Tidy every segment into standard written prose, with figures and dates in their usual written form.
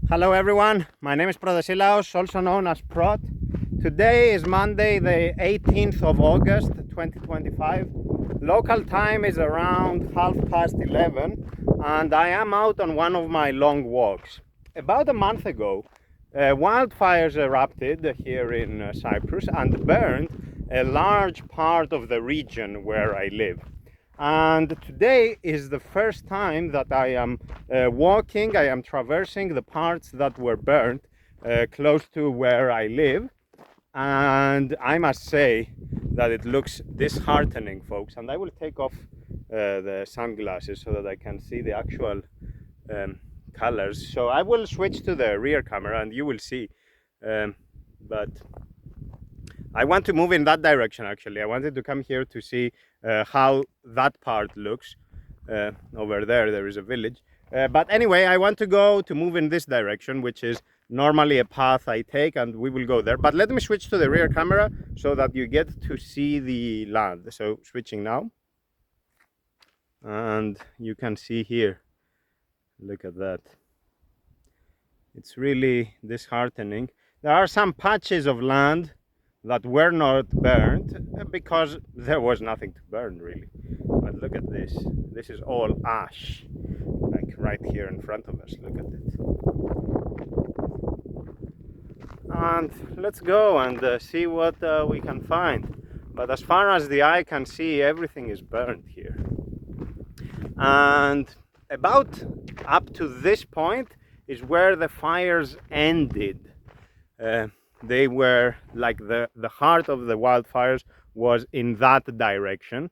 Hello everyone, my name is Protasilaos, also known as Prot. Today is Monday the 18th of August 2025. Local time is around 11:30 and I am out on one of my long walks. About a month ago, wildfires erupted here in Cyprus and burned a large part of the region where I live. And today is the first time that I am I am traversing the parts that were burnt close to where I live. And I must say that it looks disheartening, folks. And I will take off the sunglasses so that I can see the actual colors. So I will switch to the rear camera and you will see. But I want to move in that direction actually. I wanted to come here to see how that part looks. Over there is a village. But anyway, I want to move in this direction, which is normally a path I take, and we will go there. But let me switch to the rear camera so that you get to see the land. So switching now. And you can see here, look at that. It's really disheartening. There are some patches of land that were not burned because there was nothing to burn really. But look at this. This is all ash, like right here in front of us. Look at it. And let's go and see what we can find. But as far as the eye can see, everything is burned here. And about up to this point is where the fires ended. They were like the heart of the wildfires was in that direction,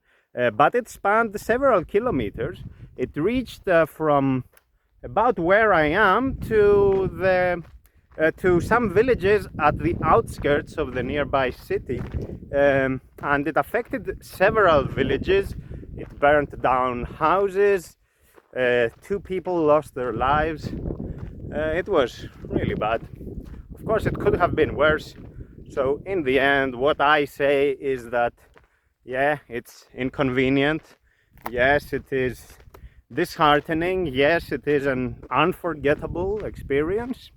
but it spanned several kilometers. It reached from about where I am to some villages at the outskirts of the nearby city, and it affected several villages. It burnt down houses. 2 people lost their lives. It was really bad. Of course, it could have been worse. So in the end, what I say is that, yeah, it's inconvenient. Yes, it is disheartening. Yes, it is an unforgettable experience.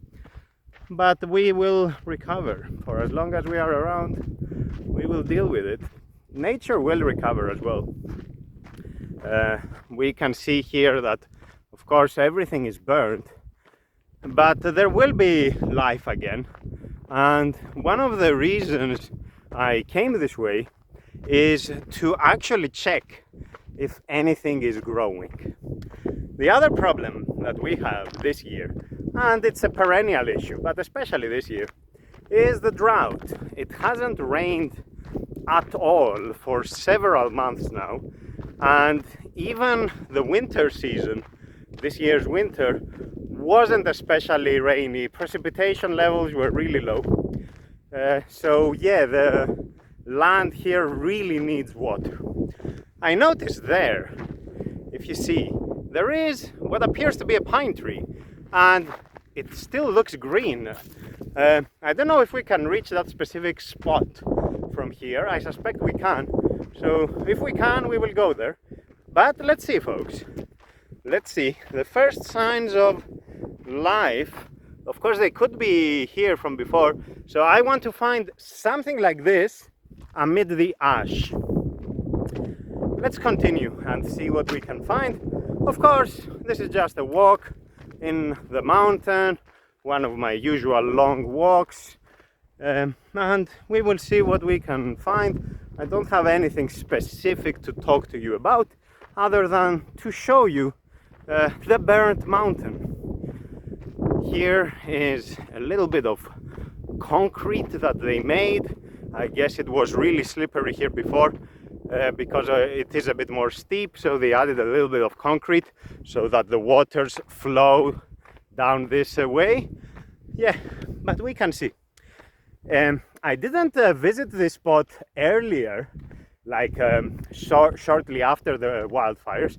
But we will recover. For as long as we are around, we will deal with it. Nature will recover as well. We can see here that, of course, everything is burned. But there will be life again, and one of the reasons I came this way is to actually check if anything is growing. The other problem that we have this year, and it's a perennial issue, but especially this year, is the drought. It hasn't rained at all for several months now, and even the winter season, this year's winter, wasn't especially rainy. Precipitation levels were really low. So yeah, the land here really needs water. I noticed there, if you see, there is what appears to be a pine tree, and it still looks green. I don't know if we can reach that specific spot from here. I suspect we can. So if we can, we will go there. But let's see, folks. Let's see. The first signs of life, of course, they could be here from before. So I want to find something like this amid the ash. Let's continue and see what we can find. Of course, this is just a walk in the mountain, one of my usual long walks, and we will see what we can find. I don't have anything specific to talk to you about other than to show you the burnt mountain. Here is a little bit of concrete that they made. I guess it was really slippery here before because it is a bit more steep, so they added a little bit of concrete so that the waters flow down this way. Yeah, but we can see. I didn't visit this spot earlier, like shortly after the wildfires,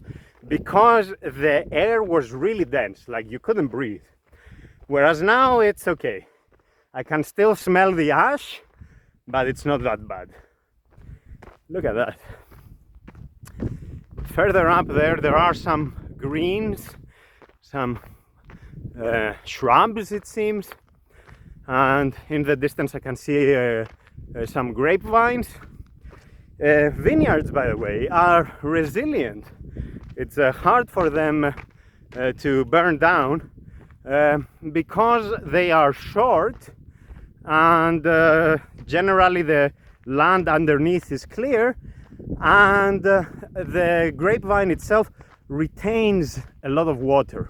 because the air was really dense, like you couldn't breathe. Whereas now it's okay. I can still smell the ash, but it's not that bad. Look at that. Further up there are some greens, some shrubs, it seems, and in the distance I can see some grapevines. Vineyards, by the way, are resilient. It's hard for them to burn down because they are short, and generally the land underneath is clear, and the grapevine itself retains a lot of water.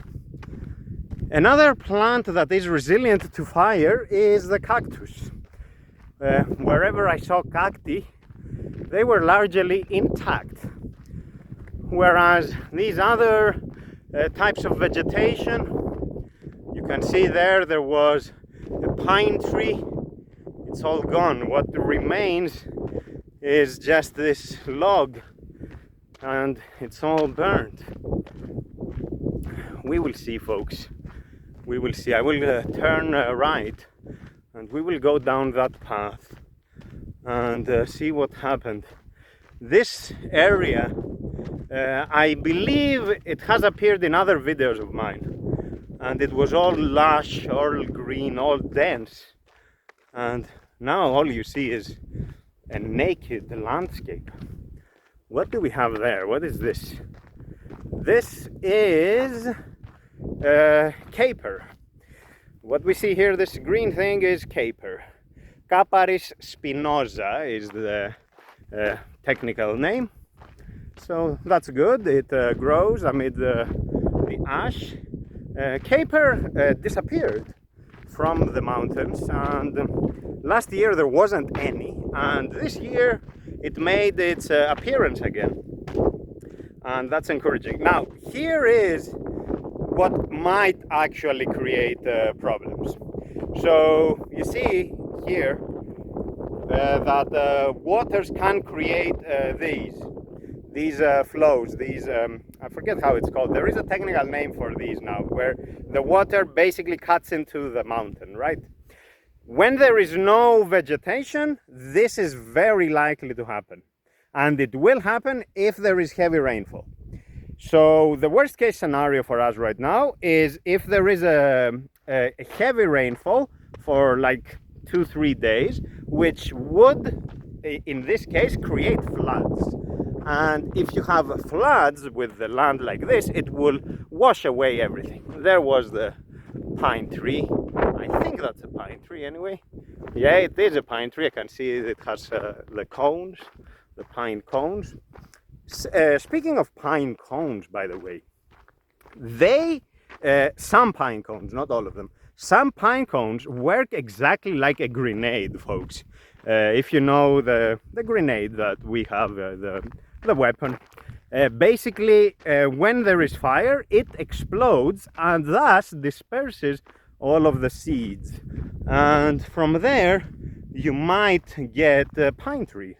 Another plant that is resilient to fire is the cactus. Wherever I saw cacti, they were largely intact, whereas these other types of vegetation, you can see there was a pine tree. It's all gone. What remains is just this log, and it's all burnt. We will see, folks. We will see. I will turn right, and we will go down that path and see what happened. This area, I believe it has appeared in other videos of mine, and it was all lush, all green, all dense, and now all you see is a naked landscape. What do we have there? What is this? This is caper. What we see here, this green thing, is caper. Caparis spinosa is the technical name. So that's good. It grows amid the ash. Caper disappeared from the mountains, and last year there wasn't any, and this year it made its appearance again, and that's encouraging. Now here is what might actually create problems. So you see here that waters can create these flows, I forget how it's called. There is a technical name for these now, where the water basically cuts into the mountain, right? When there is no vegetation, this is very likely to happen, and it will happen if there is heavy rainfall. So the worst case scenario for us right now is if there is a heavy rainfall for like 2-3 days, which would, in this case, create floods. And if you have floods with the land like this, it will wash away everything. There was the pine tree. I think that's a pine tree anyway. Yeah, it is a pine tree. I can see it has the cones, the pine cones. Speaking of pine cones, by the way, some pine cones, not all of them, some pine cones work exactly like a grenade, folks. If you know the grenade that we have, the weapon, basically when there is fire, it explodes and thus disperses all of the seeds, and from there you might get pine trees.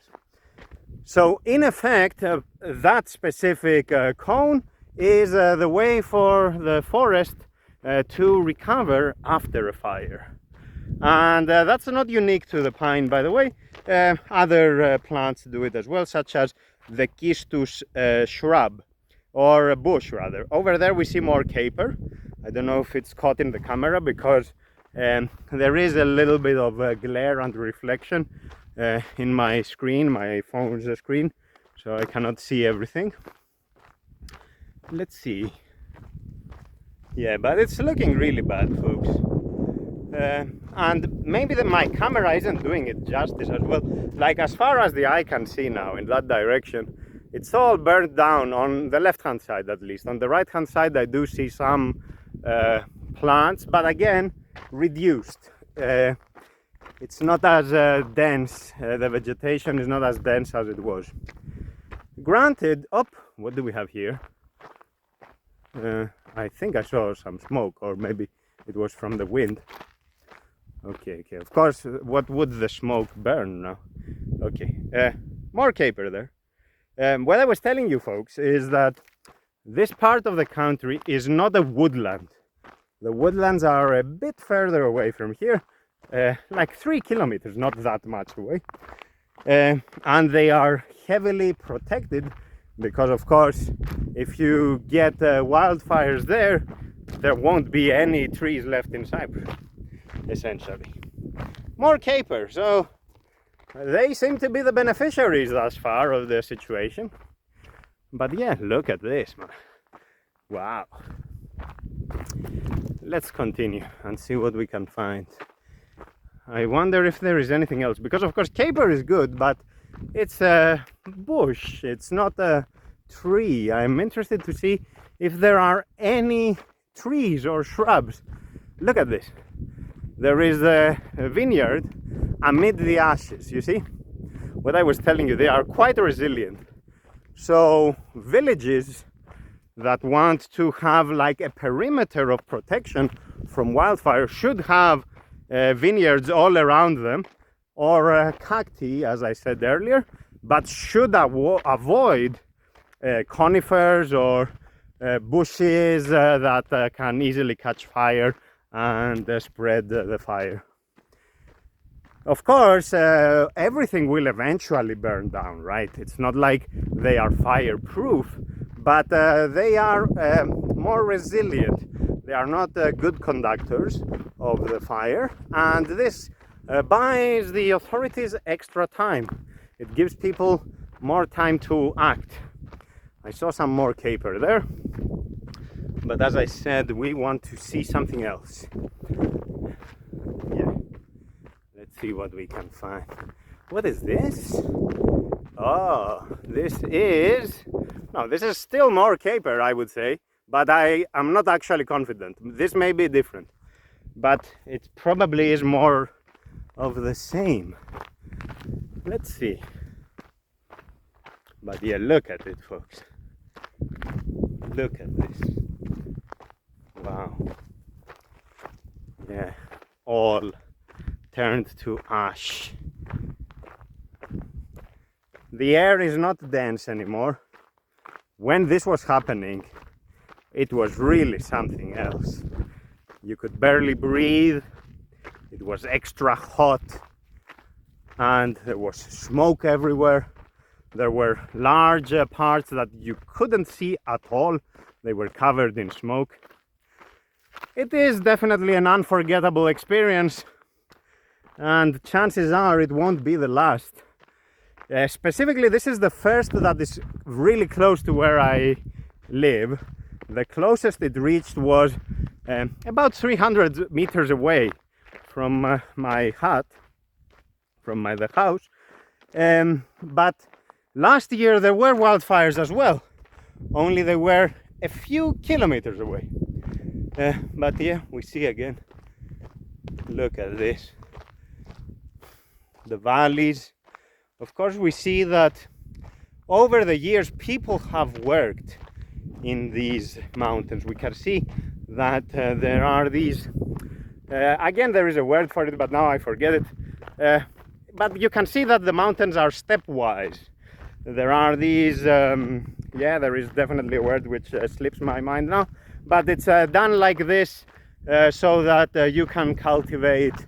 So in effect, that specific cone is the way for the forest to recover after a fire. And that's not unique to the pine, by the way. Other plants do it as well, such as the Cistus shrub, or a bush rather. Over there we see more caper. I don't know if it's caught in the camera because there is a little bit of glare and reflection in my screen, my phone's screen, so I cannot see everything. Let's see. Yeah, but it's looking really bad, folks. And maybe my camera isn't doing it justice as well. Like, as far as the eye can see now in that direction, it's all burnt down on the left hand side, at least. On the right hand side I do see some plants, but again reduced. It's not as dense, the vegetation is not as dense as it was. Granted, what do we have here? I think I saw some smoke, or maybe it was from the wind. Okay, of course, what would the smoke burn now? Okay, more caper there. What I was telling you folks is that this part of the country is not a woodland. The woodlands are a bit further away from here, like 3 kilometers, not that much away. And they are heavily protected because, of course, if you get wildfires there, there won't be any trees left in Cyprus, essentially. More caper, so they seem to be the beneficiaries thus far of the situation. But yeah, look at this, man. Wow. Let's continue and see what we can find. I wonder if there is anything else, because of course caper is good, but it's a bush, it's not a tree. I'm interested to see if there are any trees or shrubs. Look at this. There is a vineyard amid the ashes, you see? What I was telling you, they are quite resilient. So villages that want to have like a perimeter of protection from wildfire should have vineyards all around them, or cacti, as I said earlier, but should avoid conifers or bushes that can easily catch fire and spread the fire. Of course, everything will eventually burn down, right? It's not like they are fireproof, but they are more resilient. They are not good conductors of the fire, and this buys the authorities extra time. It gives people more time to act. I saw some more caper there, but as I said, we want to see something else. Yeah, let's see what we can find. What is this? Oh, this is still more caper, I would say, but I am not actually confident. This may be different, but it probably is more of the same. Let's see. But yeah, look at it, folks. Look at this. Wow. Yeah, all turned to ash. The air is not dense anymore. When this was happening, it was really something else. You could barely breathe. It was extra hot, and there was smoke everywhere. There were large parts that you couldn't see at all. They were covered in smoke. It is definitely an unforgettable experience, and chances are it won't be the last. Specifically, this is the first that is really close to where I live. The closest it reached was about 300 meters away from my hut, from the house. But last year there were wildfires as well, only they were a few kilometers away. But yeah, we see again. Look at this. The valleys. Of course, we see that over the years people have worked in these mountains. We can see that there are these, again there is a word for it, but now I forget it. But you can see that the mountains are stepwise. There are these, yeah, there is definitely a word which slips my mind now, but it's done like this so that you can cultivate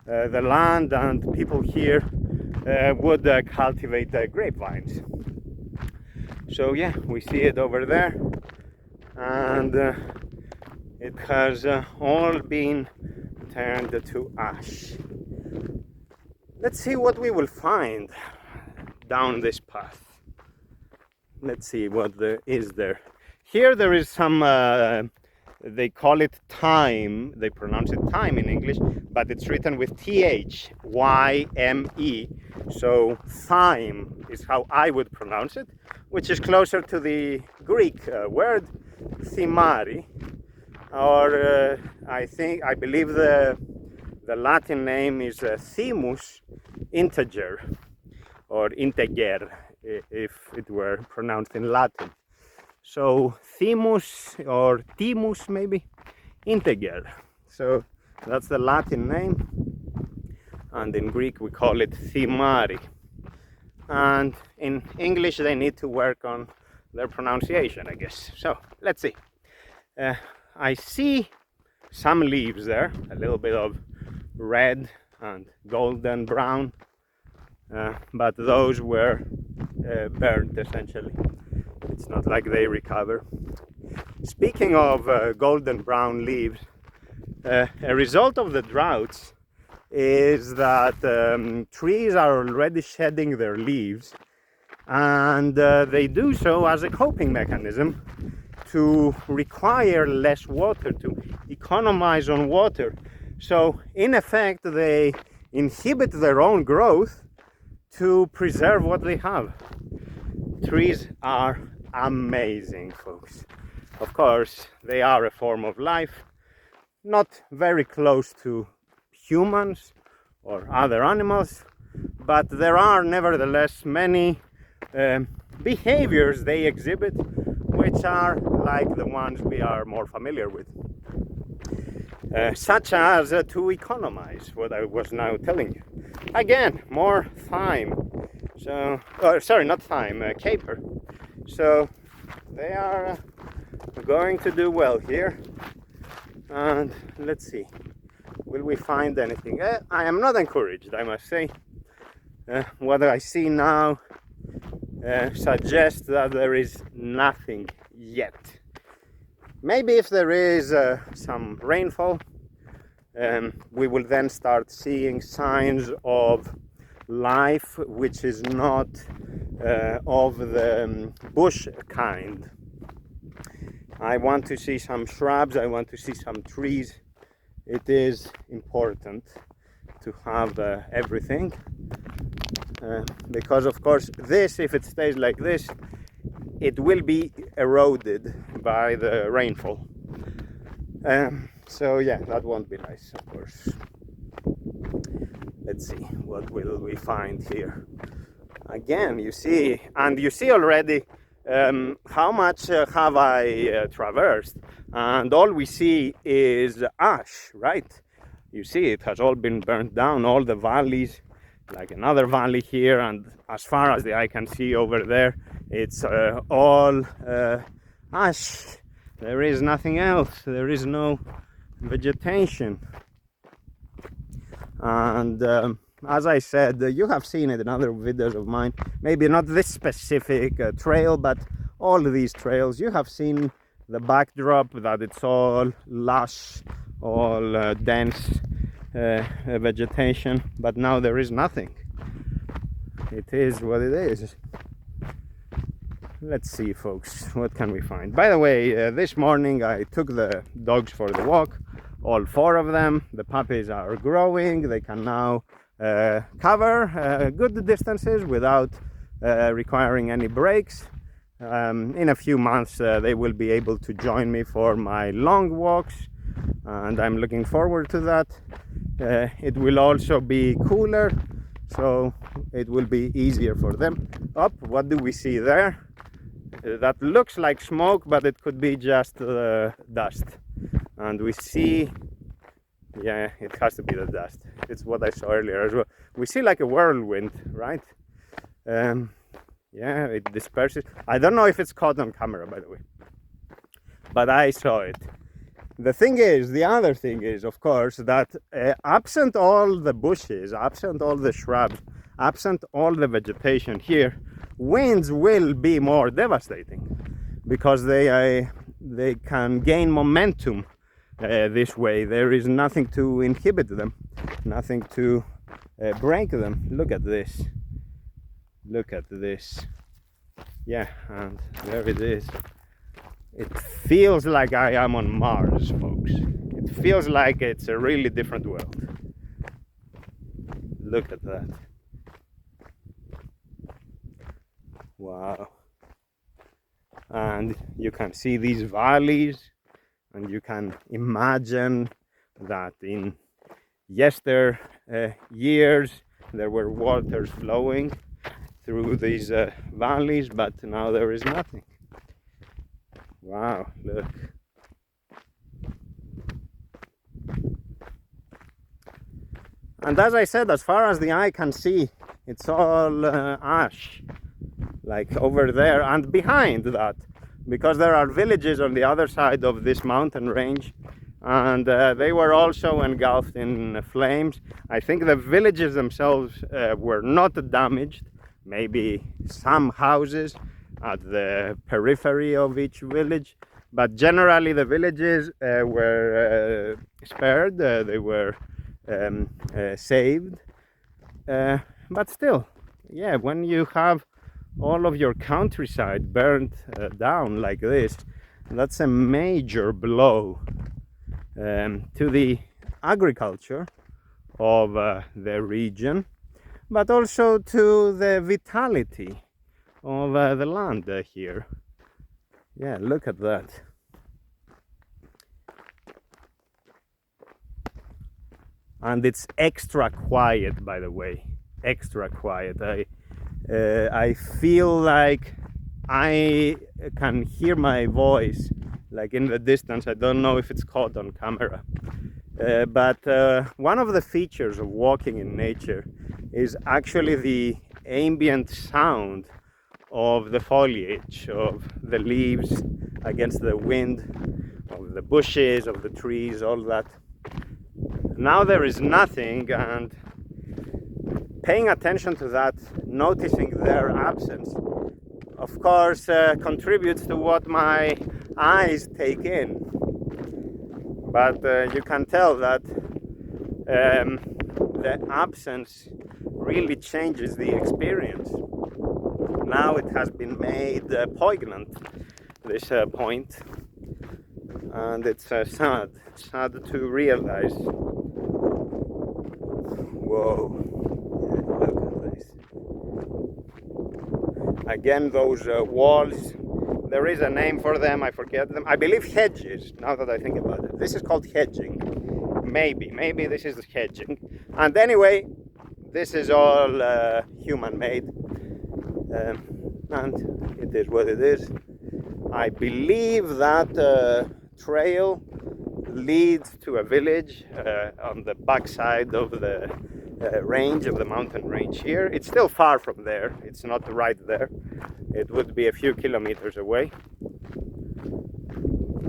the land, and people here would cultivate grapevines. So yeah, we see it over there, and it has all been turned to ash. Let's see what we will find down this path. Let's see what there is there. Here there is some, they call it thyme, they pronounce it thyme in English, but it's written with T-H-Y-M-E. So thyme is how I would pronounce it, which is closer to the Greek word thymari, or I believe the Latin name is thymus integer, or integer, if it were pronounced in Latin. So thymus or thymus maybe, integer. So that's the Latin name, and in Greek we call it thymari. And in English they need to work on their pronunciation, I guess. So let's see. I see some leaves there, a little bit of red and golden brown, but those were burnt essentially. It's not like they recover. Speaking of golden brown leaves, a result of the droughts is that trees are already shedding their leaves, and they do so as a coping mechanism to require less water, to economize on water. So in effect they inhibit their own growth to preserve what they have. Trees are amazing, folks. Of course, they are a form of life, not very close to humans or other animals, but there are nevertheless many behaviors they exhibit which are like the ones we are more familiar with, such as to economize, what I was now telling you. Again, more thyme, so sorry, not thyme, caper. So they are going to do well here, and let's see, will we find anything? I am not encouraged, I must say. What I see now suggests that there is nothing yet. Maybe if there is some rainfall, we will then start seeing signs of life which is not of the bush kind. I want to see some shrubs, I want to see some trees. It is important to have everything, because of course this, if it stays like this, it will be eroded by the rainfall. So yeah, that won't be nice, of course. Let's see, what will we find here? Again, you see, and you see already how much have I traversed, and all we see is ash, right? You see, it has all been burnt down, all the valleys, like another valley here, and as far as the eye can see over there, it's all ash. There is nothing else, there is no vegetation. And as I said, you have seen it in other videos of mine, maybe not this specific trail, but all these trails, you have seen the backdrop, that it's all lush, all dense vegetation, but now there is nothing. It is what it is. Let's see, folks, what can we find? By the way, this morning I took the dogs for the walk, all 4 of them. The puppies are growing, they can now cover good distances without requiring any breaks. In a few months they will be able to join me for my long walks, and I'm looking forward to that. It will also be cooler, so it will be easier for them. What do we see there? That looks like smoke, but it could be just dust. And we see, yeah, it has to be the dust. It's what I saw earlier as well. We see like a whirlwind, right? Yeah, it disperses. I don't know if it's caught on camera, by the way, but I saw it. The other thing is, of course, that absent all the bushes, absent all the shrubs, absent all the vegetation here, winds will be more devastating, because they can gain momentum this way. There is nothing to inhibit them, nothing to break them. Look at this. Look at this. Yeah, and there it is. It feels like I am on Mars, folks. It feels like it's a really different world. Look at that. Wow. And you can see these valleys, and you can imagine that in yester years there were waters flowing through these valleys, but now there is nothing. Wow, look. And as I said, as far as the eye can see, it's all ash, like over there and behind that, because there are villages on the other side of this mountain range, and they were also engulfed in flames. I think the villages themselves were not damaged, maybe some houses at the periphery of each village, But generally the villages were spared, they were saved. But still, yeah, when you have all of your countryside burnt down like this, that's a major blow to the agriculture of the region, but also to the vitality of the land here. Yeah, look at that. And it's extra quiet, by the way, extra quiet. I feel like I can hear my voice like in the distance. I don't know if it's caught on camera. But one of the features of walking in nature is actually the ambient sound of the foliage, of the leaves against the wind, of the bushes, of the trees, all that. Now there is nothing, and paying attention to that, noticing their absence, of course, contributes to what my eyes take in. But you can tell that the absence really changes the experience. Now it has been made poignant, this point, and it's sad to realize. Whoa, yeah, look at this. Again, those walls, there is a name for them, I forget them. I believe hedges, now that I think about it. This is called hedging. Maybe this is hedging. And anyway, this is all human-made. And it is what it is. I believe that trail leads to a village on the backside of the range, of the mountain range here. It's still far from there, it's not right there. It would be a few kilometers away.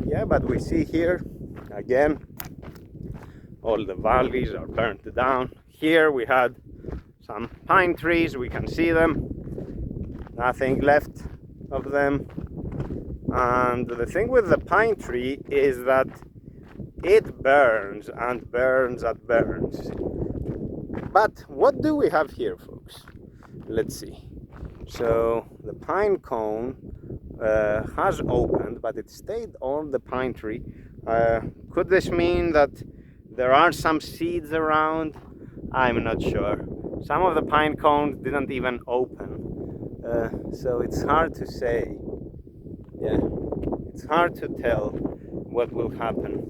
Yeah, but we see here, again, all the valleys are burnt down. Here we had some pine trees, we can see them. Nothing left of them. And the thing with the pine tree is that it burns and burns and burns. But what do we have here, folks? Let's see. So the pine cone has opened, but it stayed on the pine tree. Could this mean that there are some seeds around? I'm not sure. Some of the pine cones didn't even open. So it's hard to say. Yeah, it's hard to tell what will happen.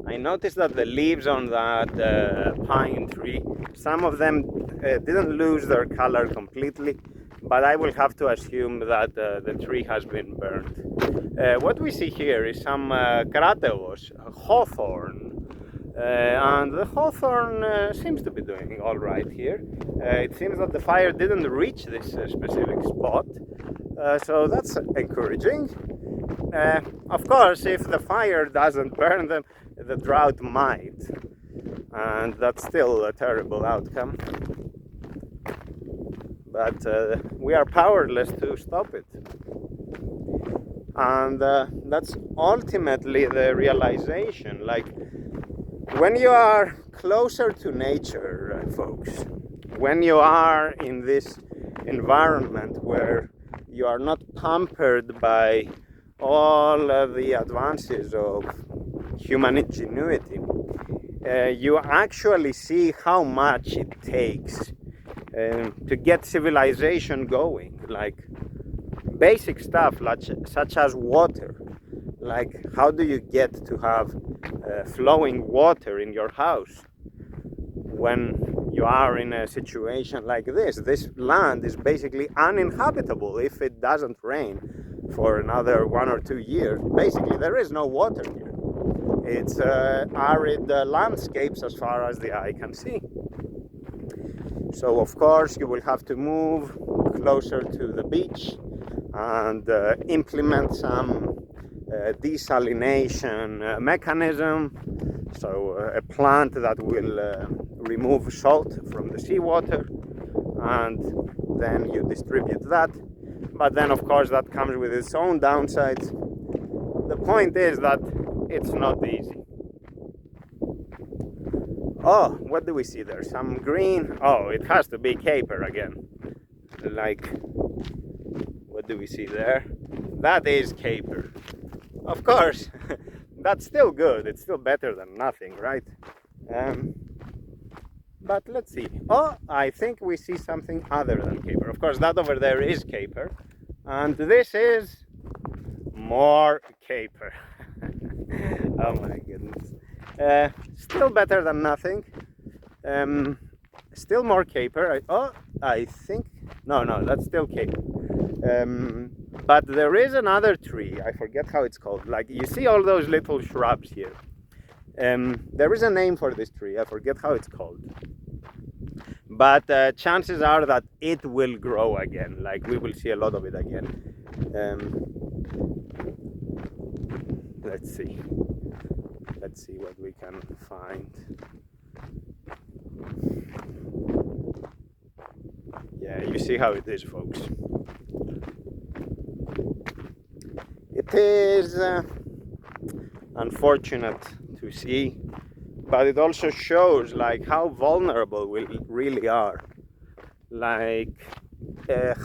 I noticed that the leaves on that pine tree, some of them didn't lose their color completely, but I will have to assume that the tree has been burned. What we see here is some krateos, hawthorn, and the hawthorn seems to be doing all right here. It seems that the fire didn't reach this specific spot, so that's encouraging. Of course, if the fire doesn't burn them, the drought might, and that's still a terrible outcome. But we are powerless to stop it. And that's ultimately the realization. Like, when you are closer to nature, folks, when you are in this environment where you are not pampered by all of the advances of human ingenuity, you actually see how much it takes to get civilization going. Like basic stuff such as water. Like, how do you get to have flowing water in your house when you are in a situation like this? This land is basically uninhabitable if it doesn't rain for another 1 or 2 years. Basically, there is no water here. It's arid landscapes as far as the eye can see. So, of course, you will have to move closer to the beach and implement some desalination mechanism. So, a plant that will remove salt from the seawater, and then you distribute that. But then, of course, that comes with its own downsides. the point is that it's not easy. Oh, what do we see there? Some green. Oh, it has to be caper again. Like, what do we see there? That is caper. Of course, that's still good. It's still better than nothing, right? But let's see. Oh, I think we see something other than caper. Of course, that over there is caper. And this is more caper. Oh my goodness. Still better than nothing. Still more caper. I think... No, that's still caper. But there is another tree. I forget how it's called. Like, you see all those little shrubs here. There is a name for this tree. I forget how it's called. But chances are that it will grow again. Like, we will see a lot of it again. Let's see. Let's see what we can find. Yeah, you see how it is, folks. It is unfortunate to see, but it also shows like how vulnerable we really are. Like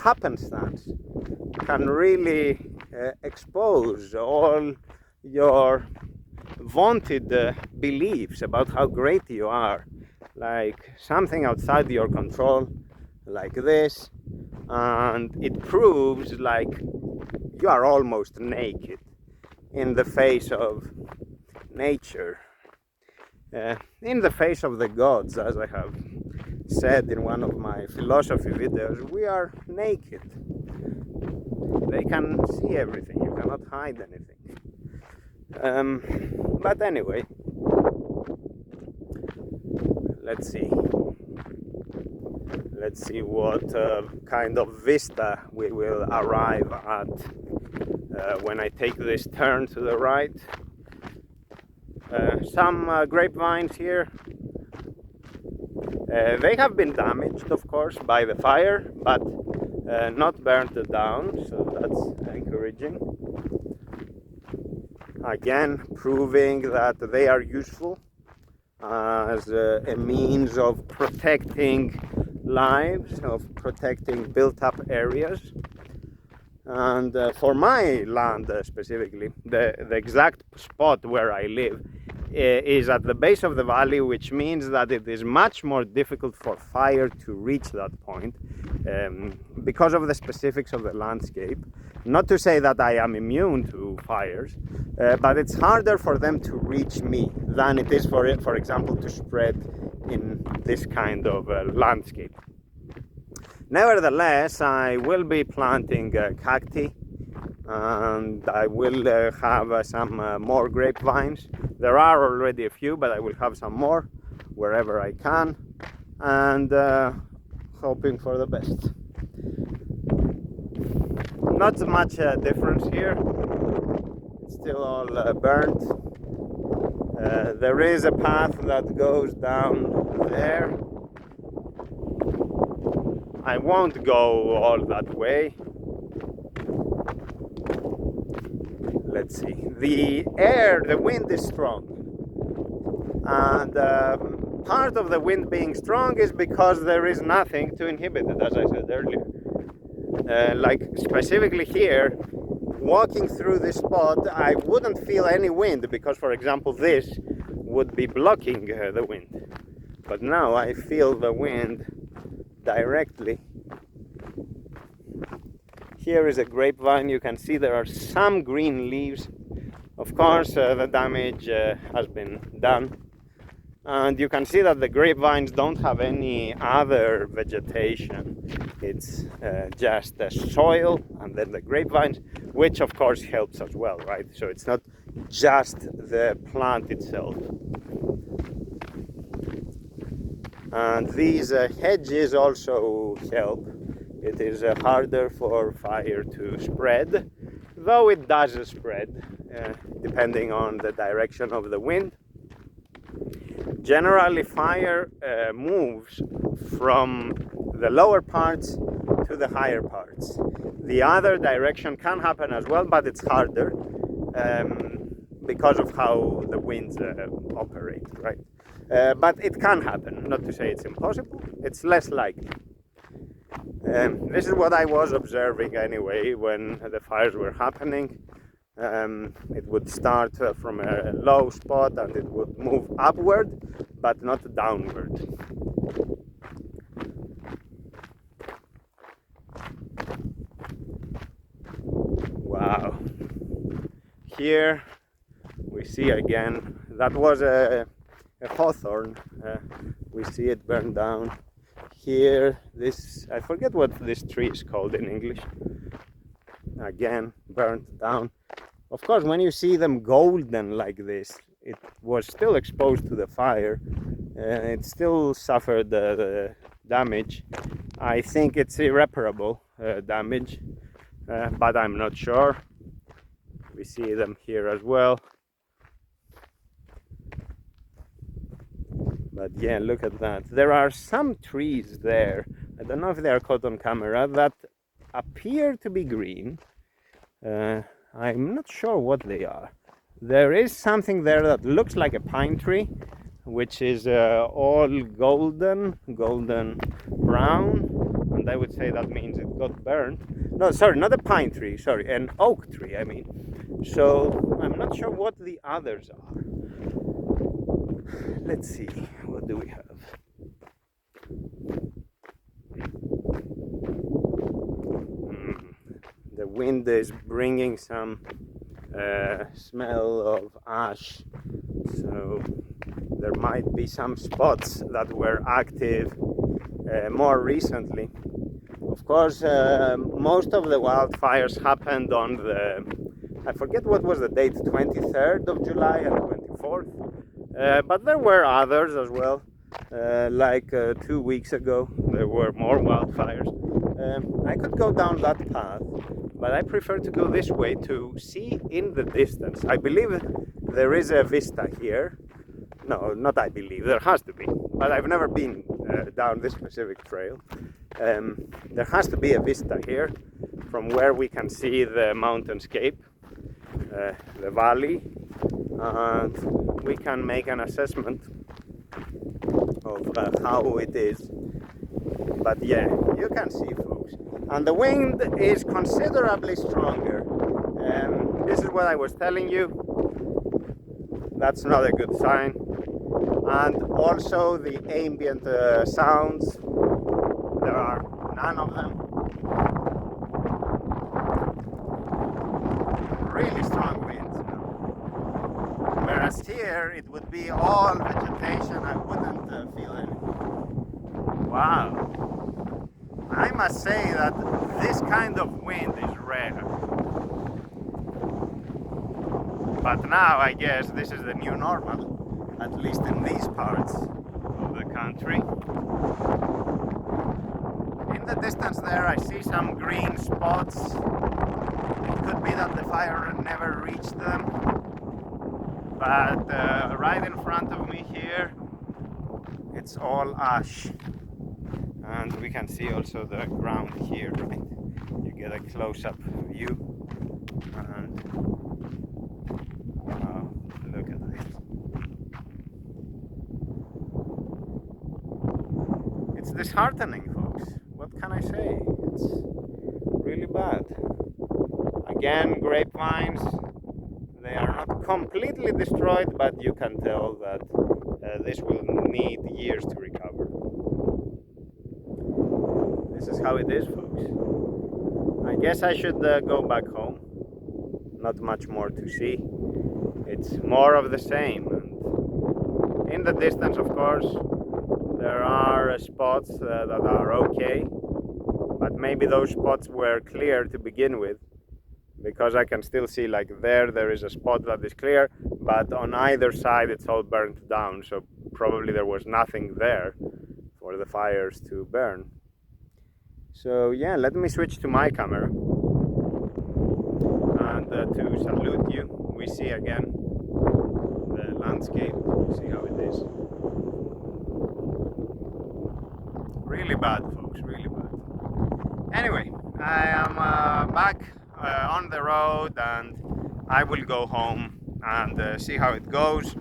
happenstance can really expose all your vaunted beliefs about how great you are, like something outside your control, like this, and it proves like you are almost naked in the face of nature, in the face of the gods, as I have said in one of my philosophy videos. We are naked. They can see everything. You cannot hide anything. But anyway, let's see what kind of vista we will arrive at when I take this turn to the right. Some grapevines here. They have been damaged, of course, by the fire, but not burnt down, so that's encouraging. Again, proving that they are useful as a means of protecting lives, of protecting built-up areas. And for my land specifically, the exact spot where I live is at the base of the valley, which means that it is much more difficult for fire to reach that point because of the specifics of the landscape. Not to say that I am immune to fires, but it's harder for them to reach me than it is for example, to spread in this kind of landscape. Nevertheless, I will be planting cacti, and I will have some more grapevines. There are already a few, but I will have some more wherever I can, and hoping for the best. Not much difference here. It's still all burnt. There is a path that goes down there. I won't go all that way. Let's see. The wind is strong. And part of the wind being strong is because there is nothing to inhibit it, as I said earlier. Like specifically here, walking through this spot, I wouldn't feel any wind because, for example, this would be blocking the wind. But now I feel the wind directly. Here is a grapevine. You can see there are some green leaves. Of course, the damage has been done. And you can see that the grapevines don't have any other vegetation. It's just the soil and then the grapevines, which of course helps as well, right? So it's not just the plant itself. And these hedges also help. It is harder for fire to spread, though it does spread, depending on the direction of the wind. Generally, fire moves from the lower parts to the higher parts. The other direction can happen as well, but it's harder. because of how the winds operate, right? But it can happen, not to say it's impossible, it's less likely. This is what I was observing anyway when the fires were happening. It would start from a low spot and it would move upward, but not downward. Wow. Here we see again, that was a hawthorn. We see it burn down. Here, this, I forget what this tree is called in English. Again, burnt down. Of course, when you see them golden like this, it was still exposed to the fire. It still suffered the damage. I think it's irreparable damage, but I'm not sure. We see them here as well. But yeah, look at that. There are some trees there, I don't know if they are caught on camera, that appear to be green. I'm not sure what they are. There is something there that looks like a pine tree, which is all golden brown, and I would say that means it got burned. No, sorry, not a pine tree, sorry, an oak tree, I mean. So I'm not sure what the others are. Let's see, what do we have? The wind is bringing some smell of ash, so there might be some spots that were active more recently. Of course, most of the wildfires happened on the, I forget what was the date, 23rd of July and 24th. But there were others as well, like 2 weeks ago there were more wildfires. I could go down that path, but I prefer to go this way to see in the distance. I believe there is a vista here. No, not I believe, there has to be, but I've never been down this specific trail. There has to be a vista here from where we can see the mountainscape, the valley, and we can make an assessment of how it is. But yeah, you can see, folks, and the wind is considerably stronger. This is what I was telling you. That's not a good sign. And also the ambient sounds, there are none of them. Really strong winds, you know. Whereas here it would be all vegetation, I wouldn't feel anything. Wow. I must say that this kind of wind is rare. But now I guess this is the new normal, at least in these parts of the country. In the distance there I see some green spots. It could be that the fire never reached them. But right in front of me here, it's all ash. And we can see also the ground here, right? You get a close-up view. And wow, look at this. It's disheartening, folks. What can I say? It's really bad. Again, grapevines, they are not completely destroyed, but you can tell that this will need years to recover. This is how it is, folks. I guess I should go back home. Not much more to see. It's more of the same. And in the distance, of course, there are spots that are okay, but maybe those spots were clear to begin with, because I can still see, like there is a spot that is clear, but on either side it's all burnt down, so probably there was nothing there for the fires to burn. So yeah, let me switch to my camera and to salute you. We see again the landscape, see how it is. Really bad, folks, really bad. Anyway, I am back on the road, and I will go home and see how it goes.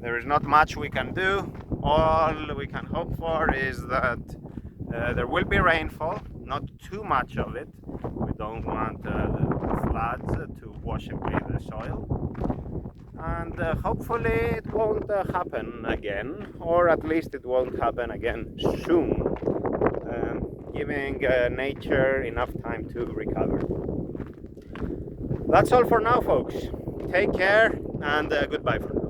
There is not much we can do. All we can hope for is that there will be rainfall, not too much of it. We don't want floods to wash away the soil. And hopefully it won't happen again, or at least it won't happen again soon, giving nature enough time to recover. That's all for now, folks. Take care and goodbye for now.